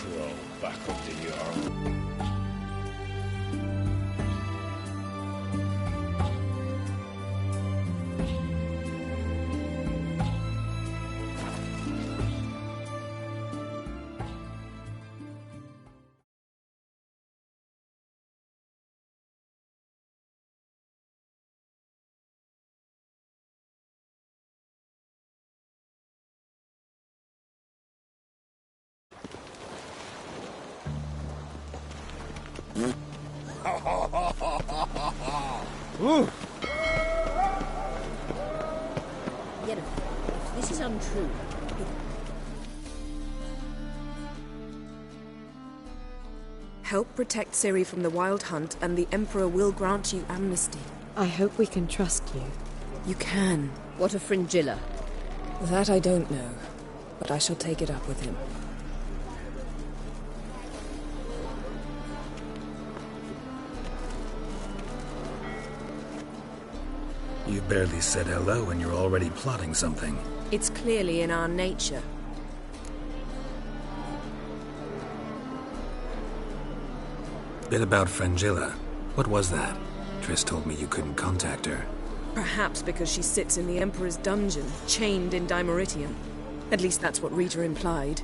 Throw back up the yard. Yet if this is untrue... Help protect Ciri from the Wild Hunt, and the Emperor will grant you amnesty. I hope we can trust you. You can. What of Fringilla? That I don't know, but I shall take it up with him. You barely said hello and you're already plotting something. It's clearly in our nature. Bit about Fringilla. What was that? Triss told me you couldn't contact her. Perhaps because she sits in the Emperor's dungeon, chained in Dimeritium. At least that's what Rita implied.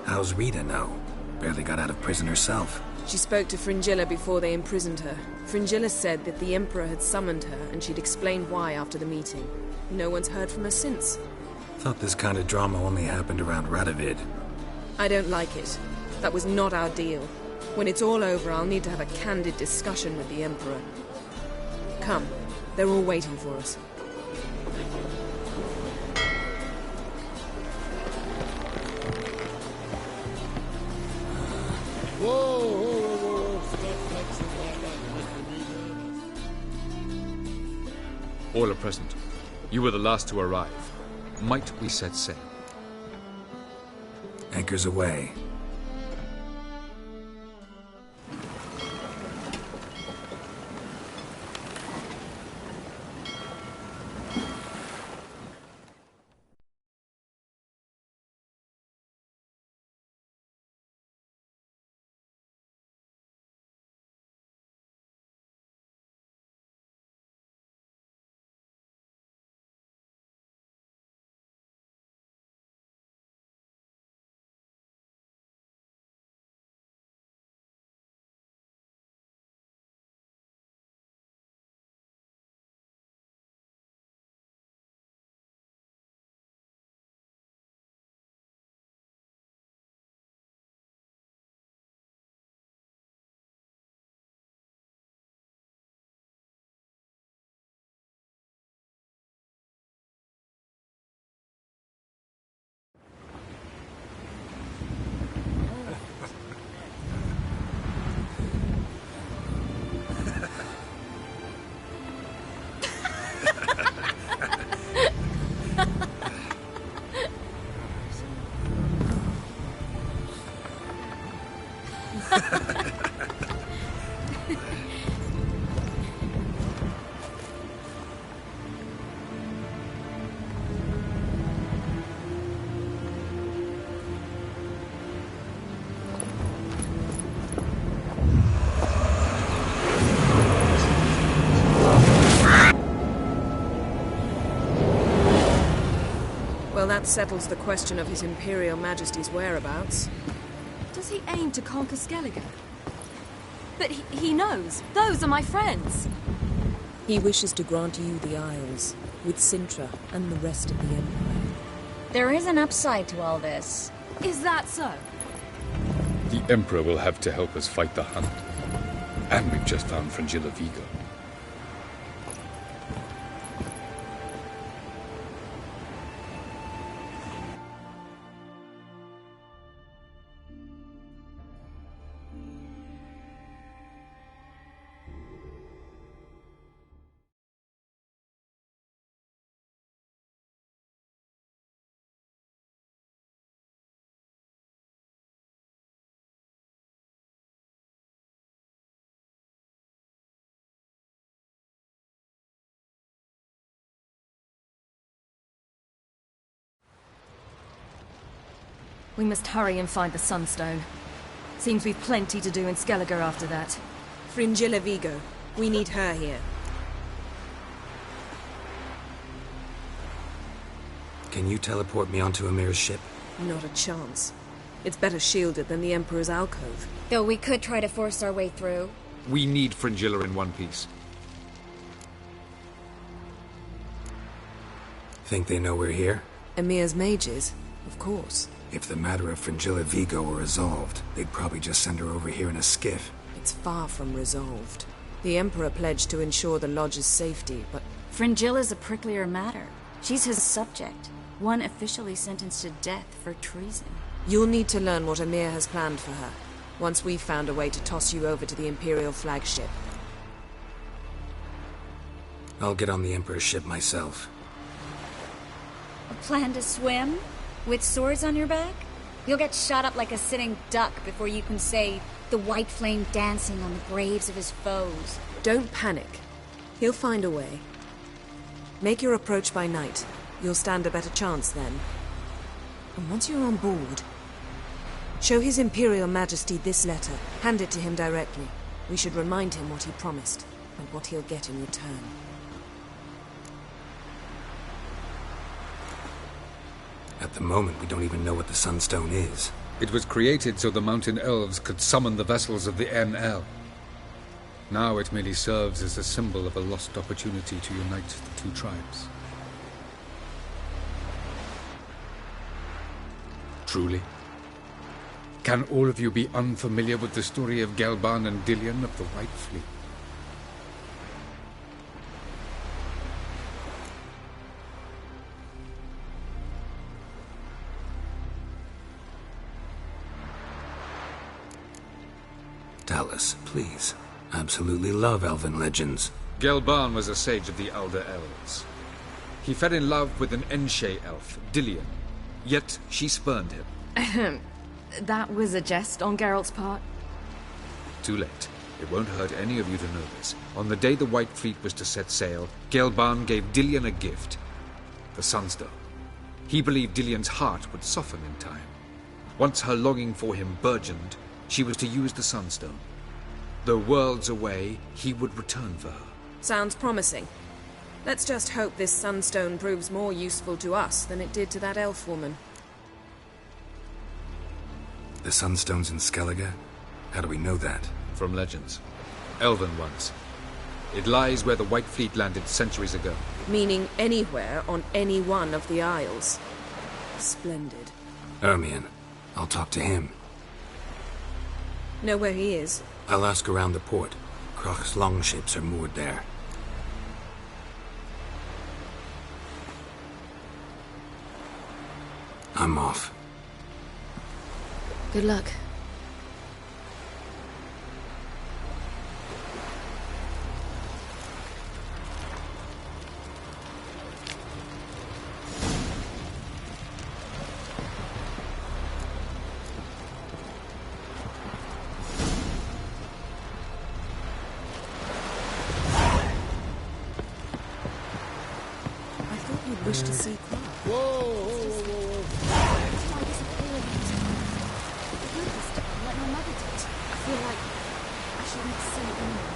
How's Rita now? Barely got out of prison herself. She spoke to Fringilla before they imprisoned her. Fringilla said that the Emperor had summoned her, and she'd explained why after the meeting. No one's heard from her since. Thought this kind of drama only happened around Radovid. I don't like it. That was not our deal. When it's all over, I'll need to have a candid discussion with the Emperor. Come, they're all waiting for us. Whoa, stop flexing like that, Mr. All are present. You were the last to arrive. Might we set sail? Anchors away. Well, that settles the question of His Imperial Majesty's whereabouts. Does he aim to conquer Skellige? But he knows. Those are my friends. He wishes to grant you the Isles, with Sintra and the rest of the Empire. There is an upside to all this. Is that so? The Emperor will have to help us fight the Hunt. And we've just found Fringilla Vigo. We must hurry and find the Sunstone. Seems we've plenty to do in Skellige after that. Fringilla Vigo. We need her here. Can you teleport me onto Amir's ship? Not a chance. It's better shielded than the Emperor's alcove. Though we could try to force our way through. We need Fringilla in one piece. Think they know we're here? Emir's mages? Of course. If the matter of Fringilla Vigo were resolved, they'd probably just send her over here in a skiff. It's far from resolved. The Emperor pledged to ensure the Lodge's safety, but... Fringilla's a pricklier matter. She's his subject. One officially sentenced to death for treason. You'll need to learn what Emir has planned for her, once we've found a way to toss you over to the Imperial flagship. I'll get on the Emperor's ship myself. A plan to swim? With swords on your back? You'll get shot up like a sitting duck before you can say, the white flame dancing on the graves of his foes. Don't panic. He'll find a way. Make your approach by night. You'll stand a better chance then. And once you're on board, show His Imperial Majesty this letter. Hand it to him directly. We should remind him what he promised, and what he'll get in return. At the moment, we don't even know what the Sunstone is. It was created so the mountain elves could summon the vessels of the NL. Now it merely serves as a symbol of a lost opportunity to unite the two tribes. Truly? Can all of you be unfamiliar with the story of Gelban and Dillion of the White Fleet? Tolis, please. Absolutely love elven legends. Gelban was a sage of the Elder Elves. He fell in love with an Enshe elf, Dillion, yet she spurned him. That was a jest on Geralt's part. Too late. It won't hurt any of you to know this. On the day the White Fleet was to set sail, Gelban gave Dillion a gift. The Sunstone. He believed Dillion's heart would soften in time. Once her longing for him burgeoned, she was to use the Sunstone. Though worlds away, he would return for her. Sounds promising. Let's just hope this Sunstone proves more useful to us than it did to that elf woman. The Sunstone's in Skellige? How do we know that? From legends. Elven ones. It lies where the White Fleet landed centuries ago. Meaning anywhere on any one of the Isles. Splendid. Ermion. I'll talk to him. Know where he is? I'll ask around the port. Kroch's longships are moored there. I'm off. Good luck. Wish to see Clark. Whoa, whoa, whoa, whoa. I disappeared. The Lucas did, like my mother did. I feel like I shouldn't see anyone.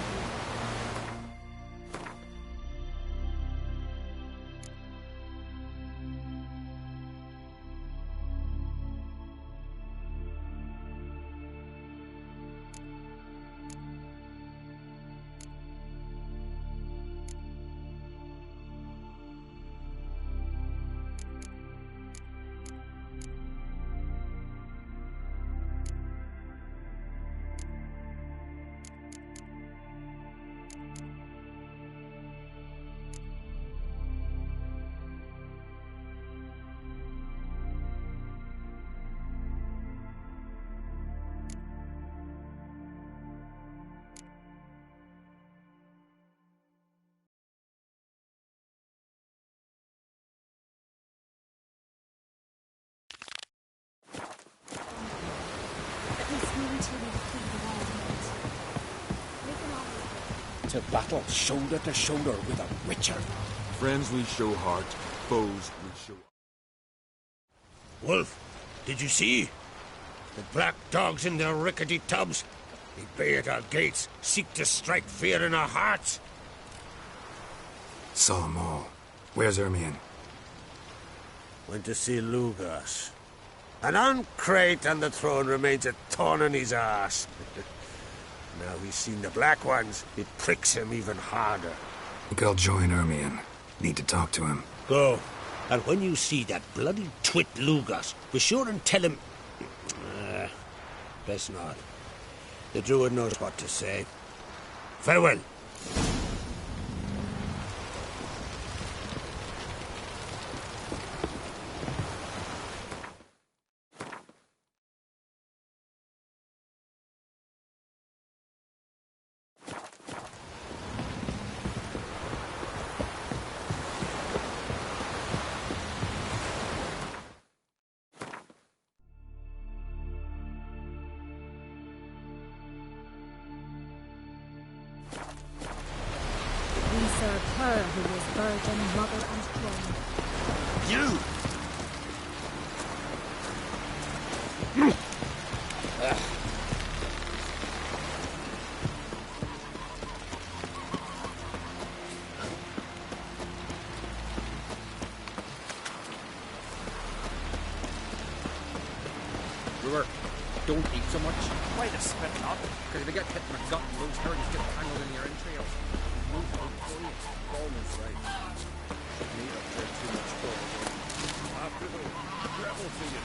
To battle shoulder to shoulder with a witcher. Friends we show heart, foes we show... Wolf, Did you see? The black dogs in their rickety tubs. They bay at our gates, seek to strike fear in our hearts. Saw them all. Where's Ermion? Went to see Lugas. An uncrate on the throne remains a thorn in his arse. Now he's seen the Black Ones, it pricks him even harder. I think I'll join Ermion. Need to talk to him. Go. And when you see that bloody twit Lugas, be sure and tell him... best not. The druid knows what to say. Farewell. We serve her who is virgin, mother, and throne. You! Brewer, don't eat so much. Why the spit up? Because if you get hit in the gut, those hairs get tangled in your entrails. Move out for you. Almost right. Need up there too much gold. After the rebel to you.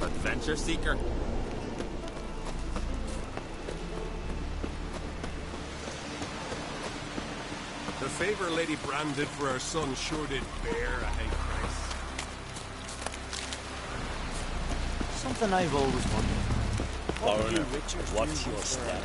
Adventure seeker. The favor Lady Bran did for her son sure did bear a high price. Something I've always wondered. Foreigner, what's your step?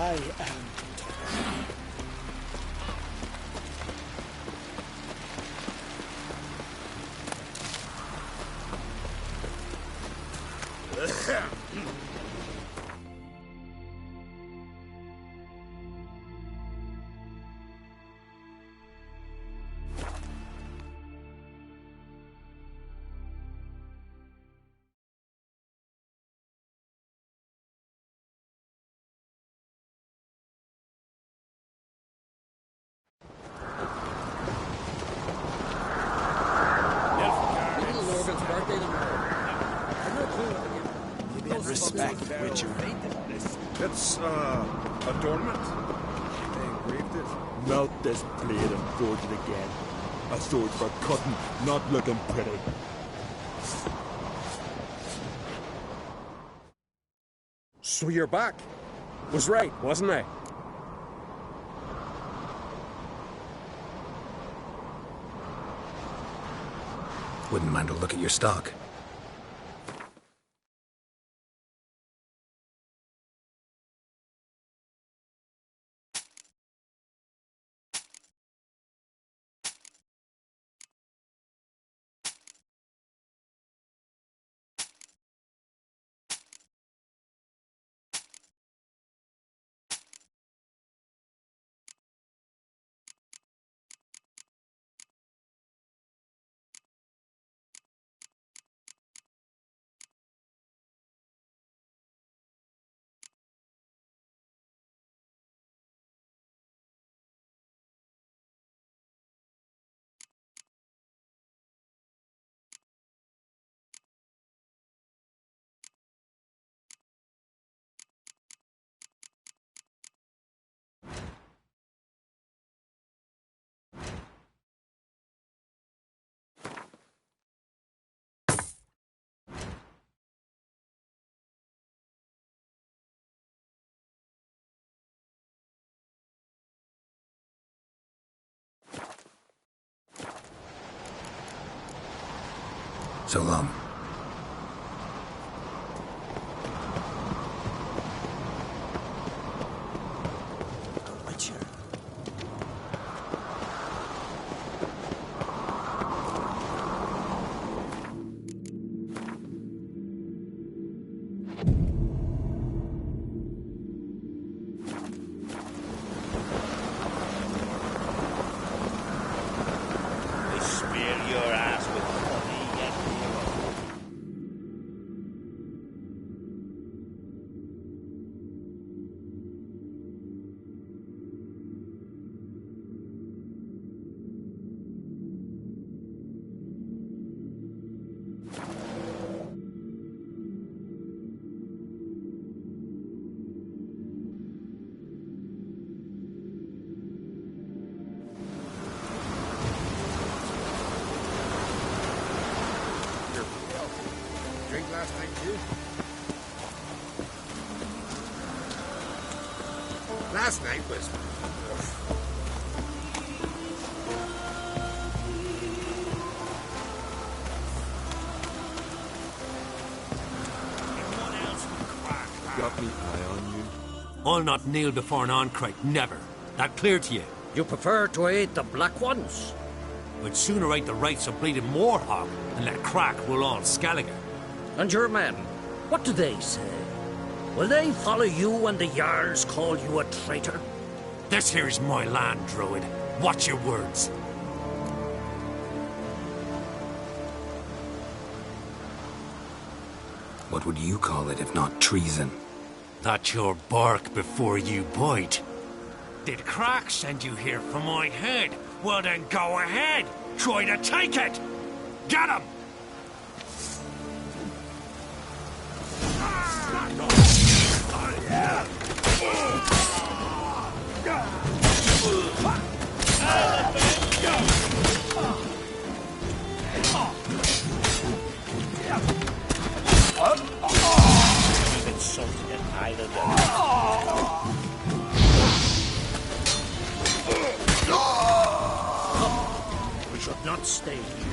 I am Respect, Witcher. It's, adornment. engraved it. Melt this blade and forge it again. A sword for cutting, not looking pretty. So you're back. Was right, wasn't I? Wouldn't mind a look at your stock. So long. Last night too. Last night was... Got me eye on you? I'll not kneel before an Oncrite, never. That clear to you? You prefer to aid the Black Ones? I'd sooner aid the rights of bleeding Moorhog than let crack rule on Skellige. And your men, what do they say? Will they follow you when the Jarls call you a traitor? This here is my land, Druid. Watch your words. What would you call it if not treason? That's your bark before you bite. Did Crack send you here for my head? Well then go ahead. Try to take it. Get him! You've insulted an islander. We should not stay here.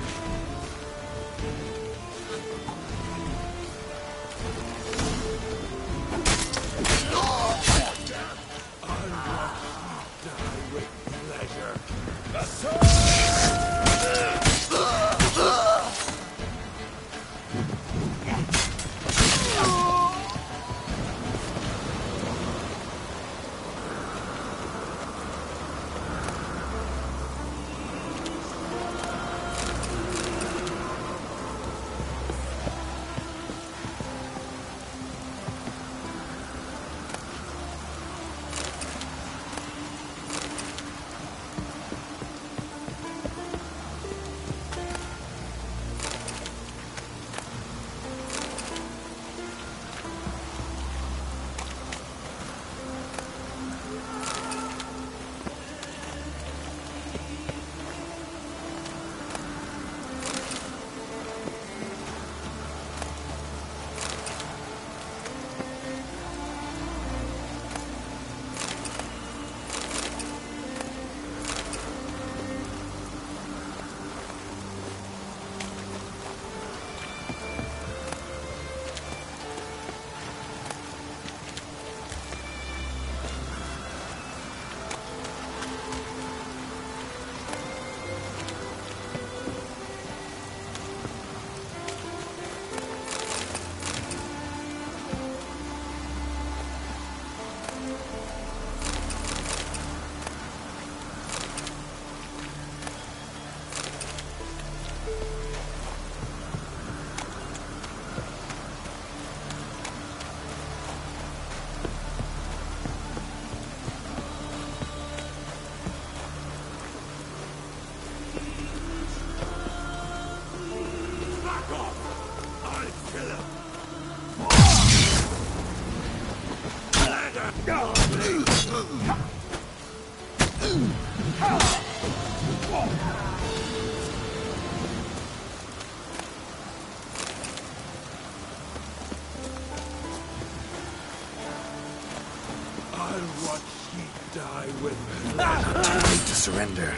Die with me. Not too late to surrender.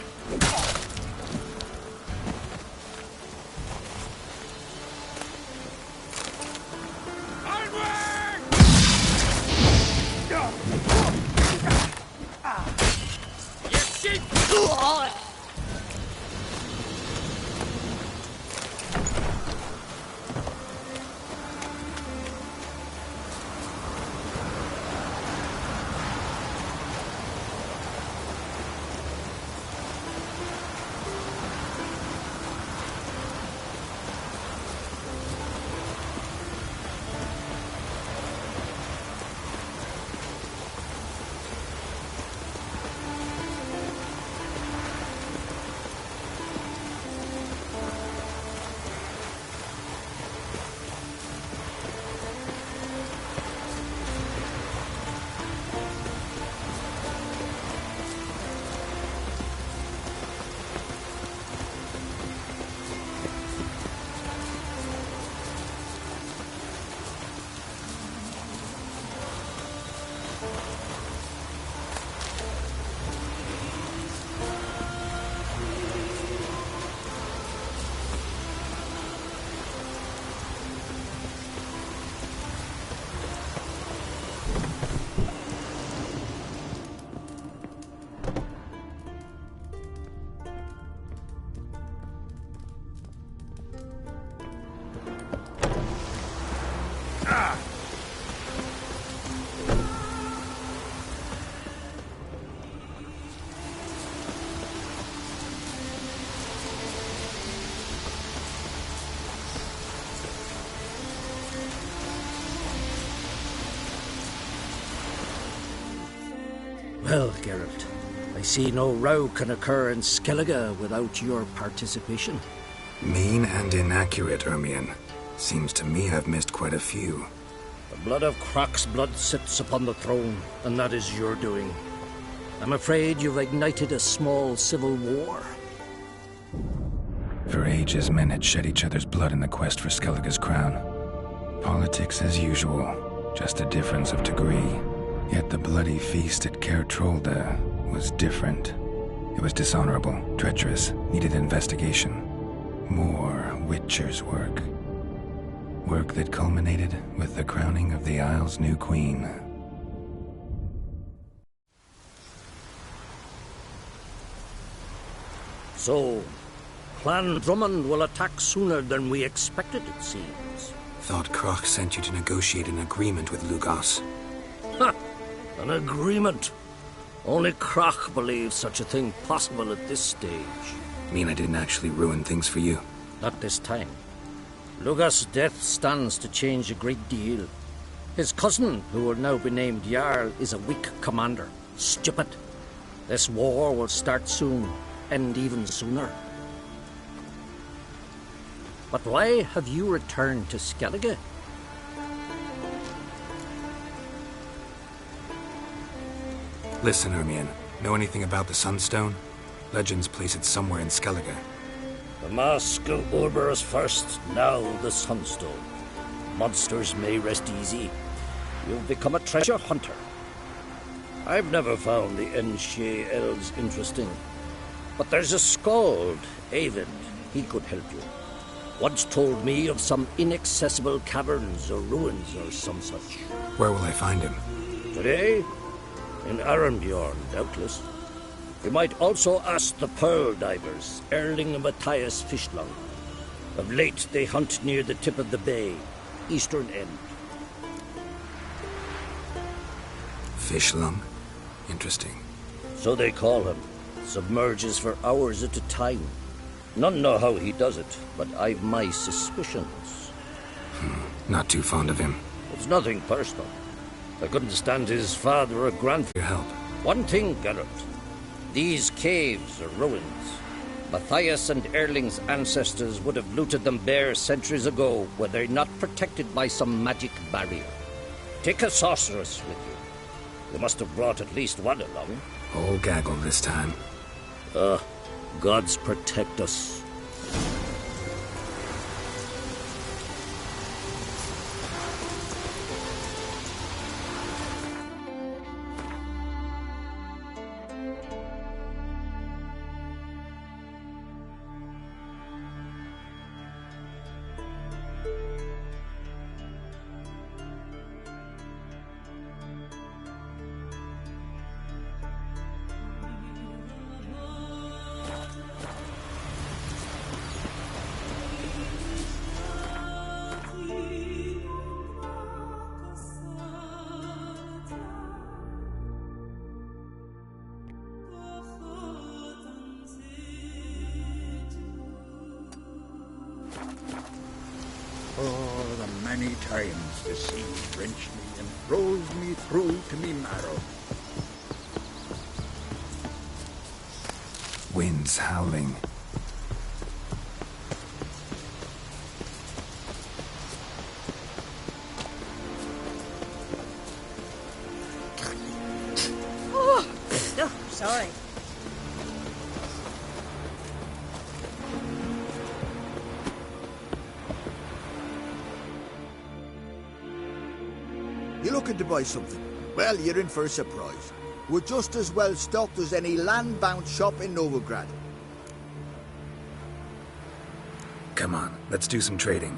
Well, Geralt, I see no row can occur in Skellige without your participation. Mean and inaccurate, Ermion. Seems to me I've missed quite a few. The blood of Croc's blood sits upon the throne, and that is your doing. I'm afraid you've ignited a small civil war. For ages, men had shed each other's blood in the quest for Skellige's crown. Politics as usual, just a difference of degree. Yet the bloody feast at Caer Trolda was different. It was dishonorable, treacherous, needed investigation. More Witcher's work. Work that culminated with the crowning of the Isle's new queen. So, Clan Drummond will attack sooner than we expected, it seems. Thought Croc sent you to negotiate an agreement with Lugos. Ha! An agreement? Only Croc believes such a thing possible at this stage. Mean I didn't actually ruin things for you? Not this time. Lugos' death stands to change a great deal. His cousin, who will now be named Jarl, is a weak commander. Stupid. This war will start soon, end even sooner. But why have you returned to Skellige? Listen, Ermion. Know anything about the Sunstone? Legends place it somewhere in Skellige. The mask of Urberus first, now the Sunstone. Monsters may rest easy. You've become a treasure hunter. I've never found the Enshe elves interesting. But there's a skald, Eyvind. He could help you. Once told me of some inaccessible caverns or ruins or some such. Where will I find him? Today? In Arambjorn, doubtless. You might also ask the Pearl Divers, Erling and Matthias Fishlung. Of late, they hunt near the tip of the bay, eastern end. Fishlung? Interesting. So they call him. Submerges for hours at a time. None know how he does it, but I've my suspicions. Not too fond of him. It's nothing personal. I couldn't stand his father or grandfather. Your help. One thing, Geralt. These caves are ruins. Matthias and Erling's ancestors would have looted them bare centuries ago were they not protected by some magic barrier. Take a sorceress with you. You must have brought at least one along. Whole gaggle this time. Gods protect us. many times the sea wrenched me and froze me through to me marrow. Winds howling. Oh, sorry. You looking to buy something? Well, you're in for a surprise. We're just as well stocked as any land-bound shop in Novigrad. Come on, let's do some trading.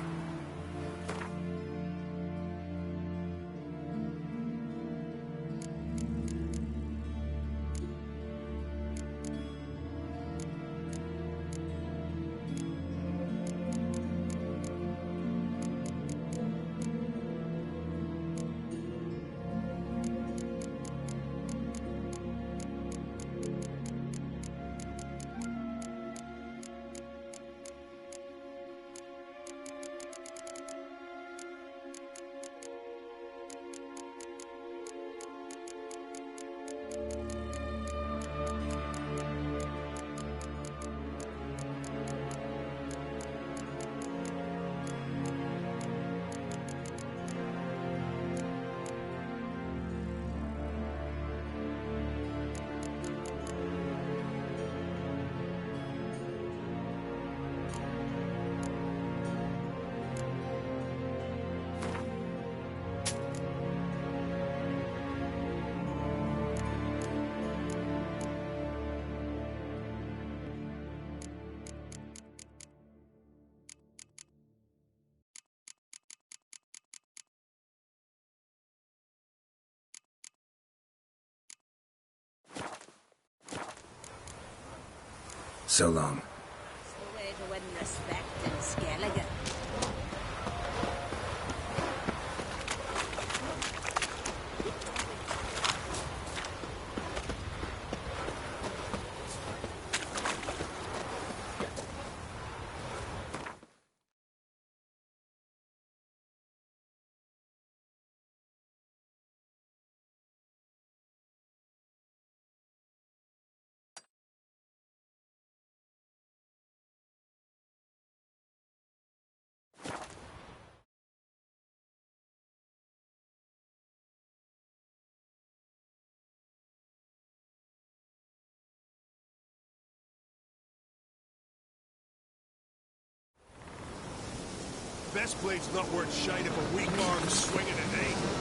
So long. It's the way to win respect in Skellige. Best blade's not worth shite if a weak arm's swinging it, eh?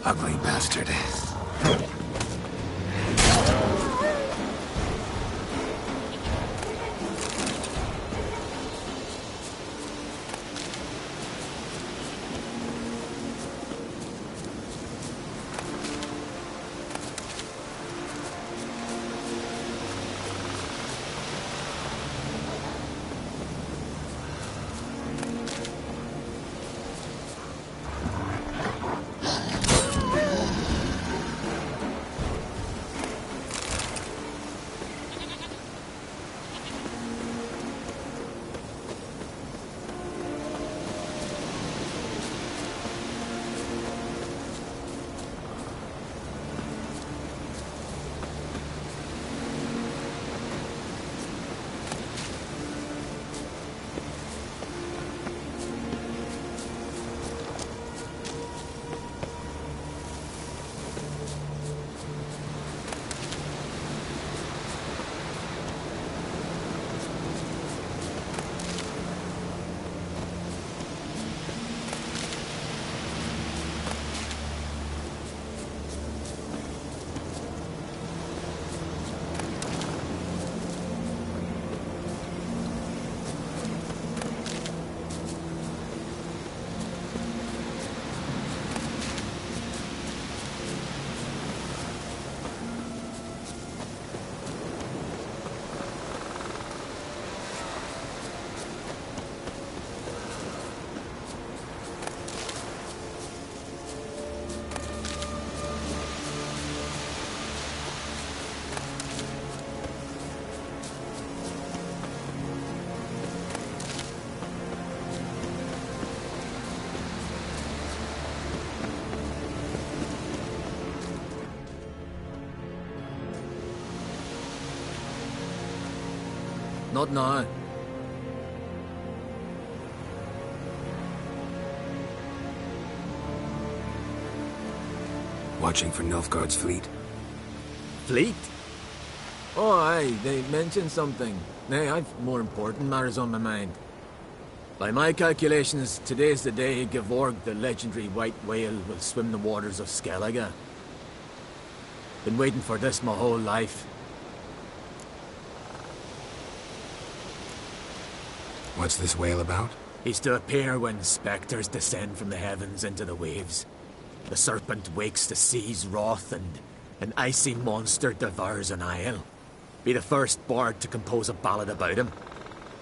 Ugly bastard. Not now. Watching for Nilfgaard's fleet. Fleet? Oh, aye, they mentioned something. Nay, I've more important matters on my mind. By my calculations, today's the day Gevorg, the legendary white whale, will swim the waters of Skellige. Been waiting for this my whole life. What's this whale about? He's to appear when spectres descend from the heavens into the waves. The serpent wakes the sea's wrath, and an icy monster devours an isle. Be the first bard to compose a ballad about him.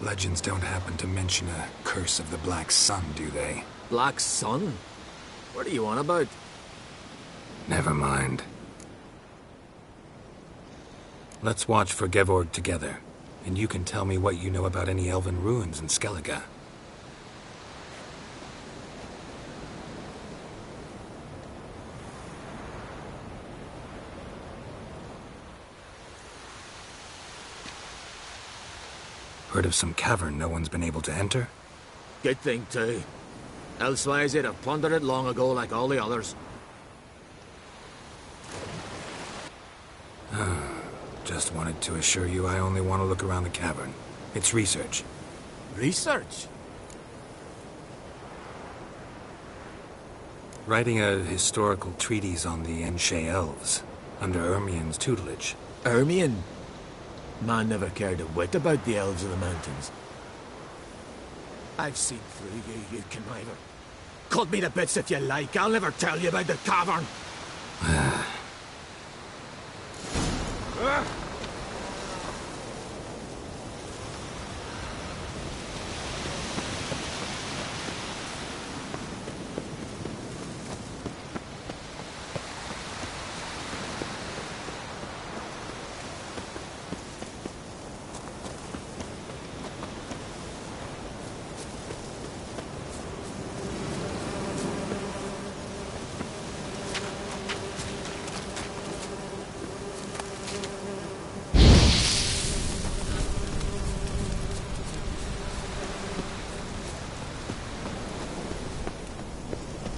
Legends don't happen to mention a curse of the Black Sun, do they? Black Sun? What are you on about? Never mind. Let's watch for Gevorg together, and you can tell me what you know about any elven ruins in Skellige. Heard of some cavern no one's been able to enter? Good thing, too. Elsewise, they'd have plundered it long ago like all the others. Just wanted to assure you I only want to look around the cavern. It's research. Research? Writing a historical treatise on the Enshe elves, under Ermien's tutelage. Ermien? Man never cared a whit about the elves of the mountains. I've seen through you, you conniver. Cut me to bits if you like, I'll never tell you about the cavern!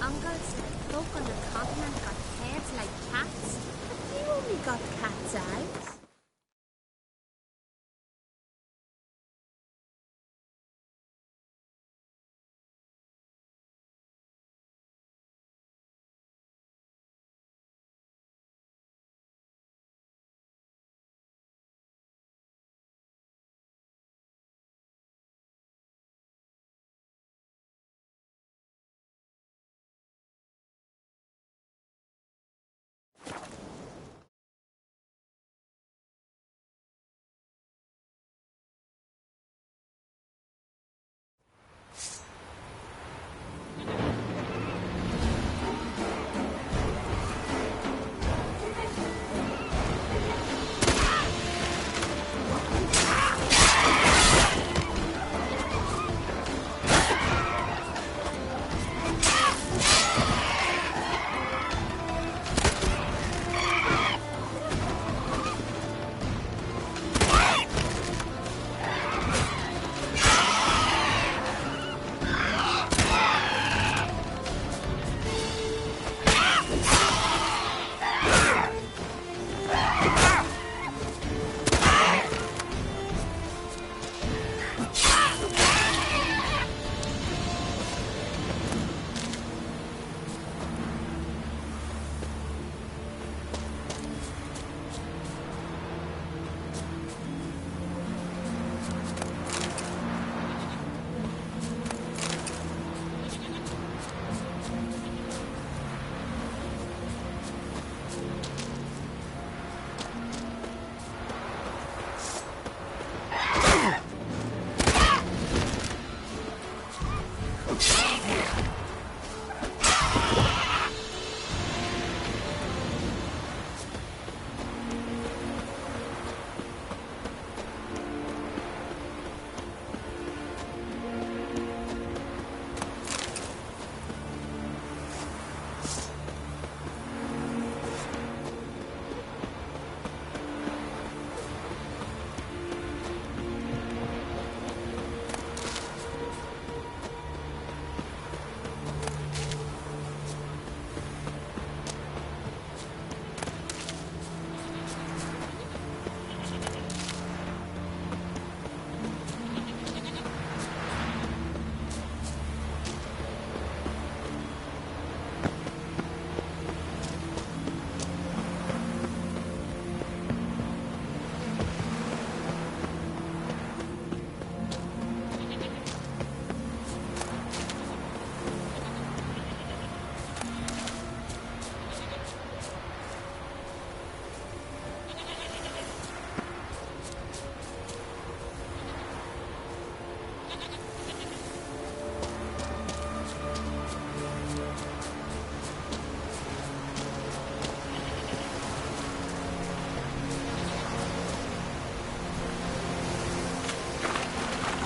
Uncle said folk on the continent got heads like cats, but you only got cat's eyes.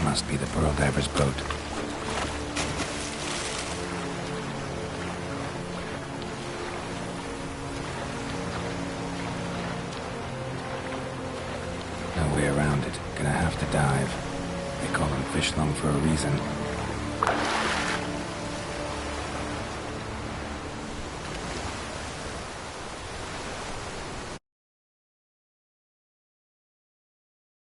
Must be the Pearl Diver's boat. No way around it. Gonna have to dive. They call them fish lung for a reason.